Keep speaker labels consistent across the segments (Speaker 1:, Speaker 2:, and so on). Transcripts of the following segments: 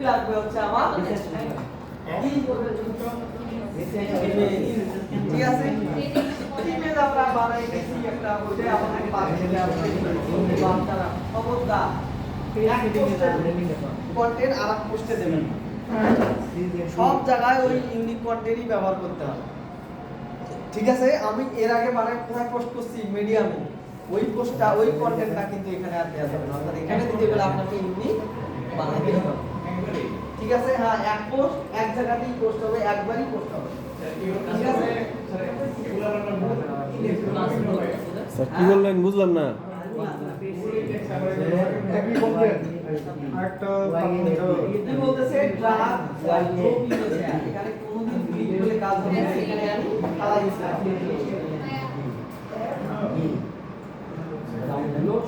Speaker 1: লাগবে হচ্ছে আমার ঠিক আছে ইমেজ আমরা বানাই দিয়েছি একটা ওইটা আমাদের পাঠিয়ে দেওয়া বাচ্চারা খবরদার কন্টেন্ট আরেক পোস্টে দেবেন সব জায়গায় ওই ইউনিক কন্টেন্টই ব্যবহার করতে হবে ঠিক আছে আমি এর আগে বানাই কোথায় পোস্ট করছি মিডিয়ামে ওই পোস্টটা ওই কন্টেন্টটা কিন্তু এখানে আর দেওয়া যাবে না অর্থাৎ এখানে দিতে গেলে আপনাকে ইউনিক বানাতে হবে ঠিক আছে হ্যাঁ এক পোস্ট এক জায়গাতেই পোস্ট হবে একবারই পোস্ট হবে ঠিক আছে
Speaker 2: স্যার কি বললেন বুঝলাম না
Speaker 1: কি বলতেছে ড্রাগ এখানে কোনদিন ক্লিক করলে কাজ হবে না এখানে আমি তালা দিলাম ডাউনলোড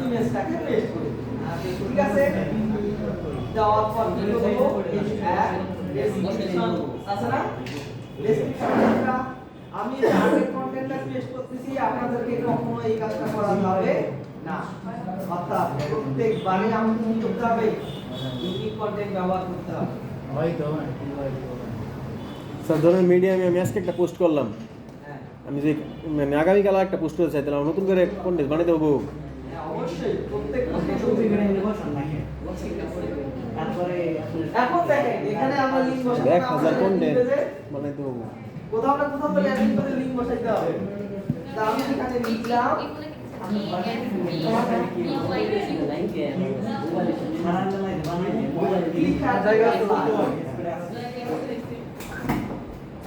Speaker 1: ইমেজটাকে পেস্ট করে ঠিক আছে দেওয়ার পর কি করব ডেসক্রিপশন আছে না ডেসক্রিপশনটা আমি টার্গেট কন্টেন্টটা পেস্ট করতেছি আপনাদেরকে কখনো এই কাজটা করা যাবে না অর্থাৎ প্রত্যেকবারে আমাকে কি করতে হবে ইউনিক কন্টেন্ট ব্যবহার করতে হবে
Speaker 3: হয়তো
Speaker 2: স্যার ধরেন মিডিয়ামে আমি আজকে একটা পোস্ট করলাম আমি যে মানে আগামীকাল একটা পোস্ট করতে চাইতাম নতুন করে কন্টেন্ট বানাতে দেবো
Speaker 1: অবশ্যই প্রত্যেক
Speaker 3: তারপরে
Speaker 1: এখন দেখেন এখানে আমরা লিংক বসাবো
Speaker 2: 1000 কন্টেন্ট বানাতে দেবো
Speaker 1: কোথাও না কোথাও তো ল্যান্ডিং পেজে লিংক বসাইতে হবে তা আমি এখানে লিখলাম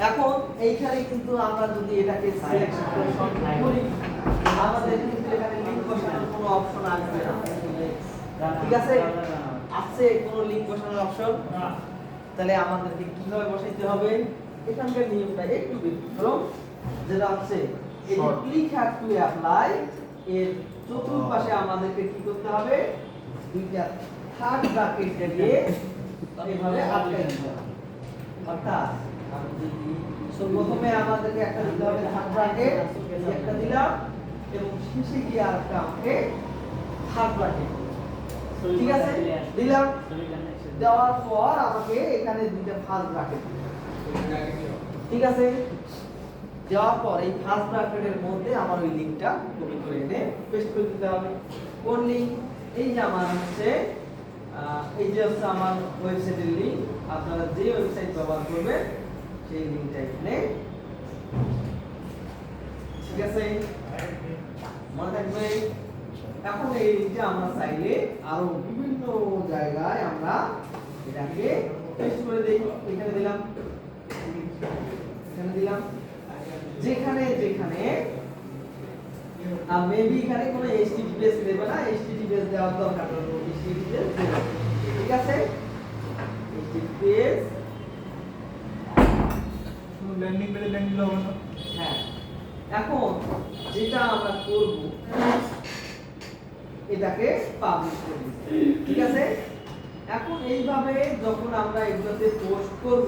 Speaker 1: এখন এইখানে কিন্তু আমরা যদি এটাকে সিলেকশন করি আমাদের কিন্তু এখানে লিংক বসানোর কোনো অপশন আসবে না ঠিক আছে আছে কোনো লিংক বসানোর অপশন তাহলে আমাদেরকে কিভাবে বসাইতে হবে এখানকার নিয়মটা একটু ব্যতিক্রম যেটা হচ্ছে এই যে ক্লিক হ্যাড টু অ্যাপ্লাই এর চতুর্পাশে আমাদেরকে কি করতে হবে দুইটা থার্ড ব্র্যাকেট দিয়ে এইভাবে আটকে দিতে হবে অর্থাৎ আমি যদি প্রথমে আমাদেরকে একটা দিতে হবে থার্ড ব্র্যাকেট একটা দিলাম এবং শেষে গিয়ে আরেকটা আমাকে থার্ড ব্র্যাকেট ঠিক আছে দিলাম দেওয়ার পর আমাকে এখানে দুইটা ফার্স্ট ব্র্যাকেট ঠিক আছে দেওয়ার পর এই ফার্স্ট ব্র্যাকেটের মধ্যে আমার ওই লিংকটা কপি করে এনে পেস্ট করে দিতে হবে কোন লিংক এই যে আমার হচ্ছে এই যে হচ্ছে আমার ওয়েবসাইটের লিংক আপনারা যে ওয়েবসাইট ব্যবহার করবেন সেই লিংকটা এখানে ঠিক আছে মনে থাকবে এখন এই লিংকটা আমরা চাইলে আরো বিভিন্ন জায়গায় আমরা এটাকে পেস্ট করে দেই এখানে দিলাম এখানে দিলাম যেখানে যেখানে মেবি এখানে কোনো https দেবে না https দেওয়ার দরকার নেই https দেবে ঠিক আছে https
Speaker 3: ল্যান্ডিং পেজে ল্যান্ডিং হবে না
Speaker 1: হ্যাঁ এখন যেটা আমরা করব এটাকে পাবলিশ করে দিই ঠিক আছে এখন এইভাবে যখন আমরা এগুলোতে পোস্ট করব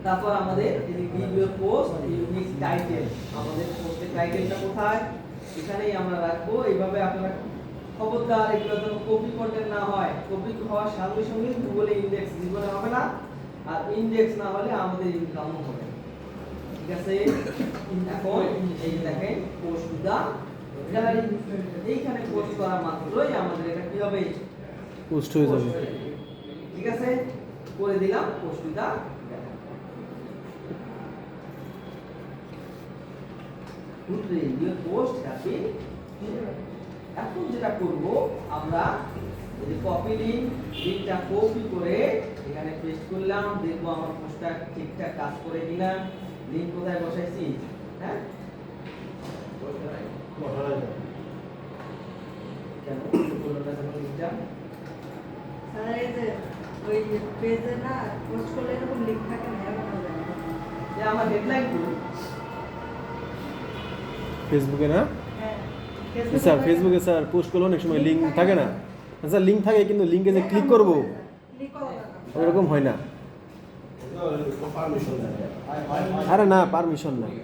Speaker 1: তারপর আমাদের এই ভিডিও পোস্ট ইউনিক টাইটেল আমাদের পোস্টের টাইটেলটা কোথায় এখানেই আমরা রাখবো এইভাবে আপনারা খবরদার এগুলো যেন কপি কন্টেন্ট না হয় কপি হওয়ার সঙ্গে সঙ্গে গুগলে ইনডেক্স জীবনে হবে না আর ইনডেক্স না হলে আমাদের ইনকামও হবে ঠিক আছে এখন এই দেখেন পোস্ট দা গ্যালারি এইখানে পোস্ট করা মাত্রই আমাদের এটা কি হবে
Speaker 2: পোস্ট হয়ে যাবে
Speaker 1: ঠিক আছে করে দিলাম পোস্ট দা your post has been এখন যেটা করব আমরা এই কপি লিংকটা কপি করে এখানে পেস্ট করলাম দেখব আমার পোস্টটা ঠিকঠাক কাজ করে কিনা লিংক কোথায় বসাইছি হ্যাঁ কেন বললো না যখন লিংকটা
Speaker 4: স্যার এই যে ওই পেজে না পোস্ট করলে এরকম লিংক থাকে না এমন হবে
Speaker 1: যে আমার হেডলাইন টু
Speaker 2: ফেসবুকে না
Speaker 4: হ্যাঁ
Speaker 2: স্যার ফেসবুকে স্যার পোস্ট করলে অনেক সময় লিঙ্ক থাকে না স্যার লিঙ্ক থাকে কিন্তু লিঙ্কে যে ক্লিক করবো
Speaker 4: ক্লিক করো
Speaker 2: ওরকম হয় না আরে না পারমিশন নাই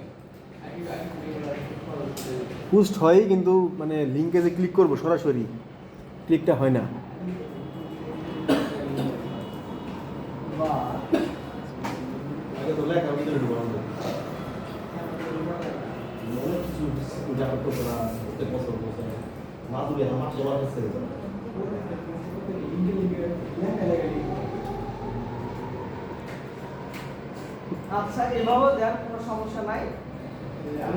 Speaker 2: পোস্ট হয় কিন্তু মানে লিঙ্কে যে ক্লিক করবো সরাসরি ক্লিকটা হয় না।
Speaker 1: বা
Speaker 2: আগে তো লেখা ভিতরে ঢুকানো যায়। অনেক কিছু পূজা করতে না প্রত্যেক বছর বছর মাধুরী আমার চলার কাছে
Speaker 1: আচ্ছা এভাবেও দেন, কোনো সমস্যা নাই।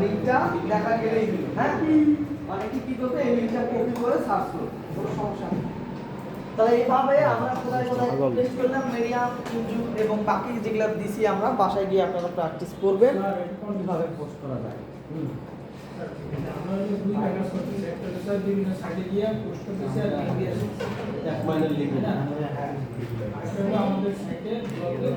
Speaker 1: লিঙ্কটা দেখা গেলেই হলো, হ্যাঁ মানে কি করতে এই লিঙ্কটা কপি করে সার্চ করো, কোনো সমস্যা নেই। তাহলে এইভাবে আমরা কোথায় কোথায় টেস্ট করলাম, মিডিয়াম, ইউটিউব এবং বাকি যেগুলো দিছি আমরা, বাসায় গিয়ে আপনারা প্র্যাকটিস করবেন কিভাবে পোস্ট করা যায়।
Speaker 3: আমরা যে দুই টাকা সত্যি একটা স্যার বিভিন্ন সাইটে গিয়ে পোস্ট করতেছি আর লিংক দিয়ে
Speaker 2: এক মাইনের লিঙ্ক
Speaker 3: আসলে আমাদের সাইটে ব্লগে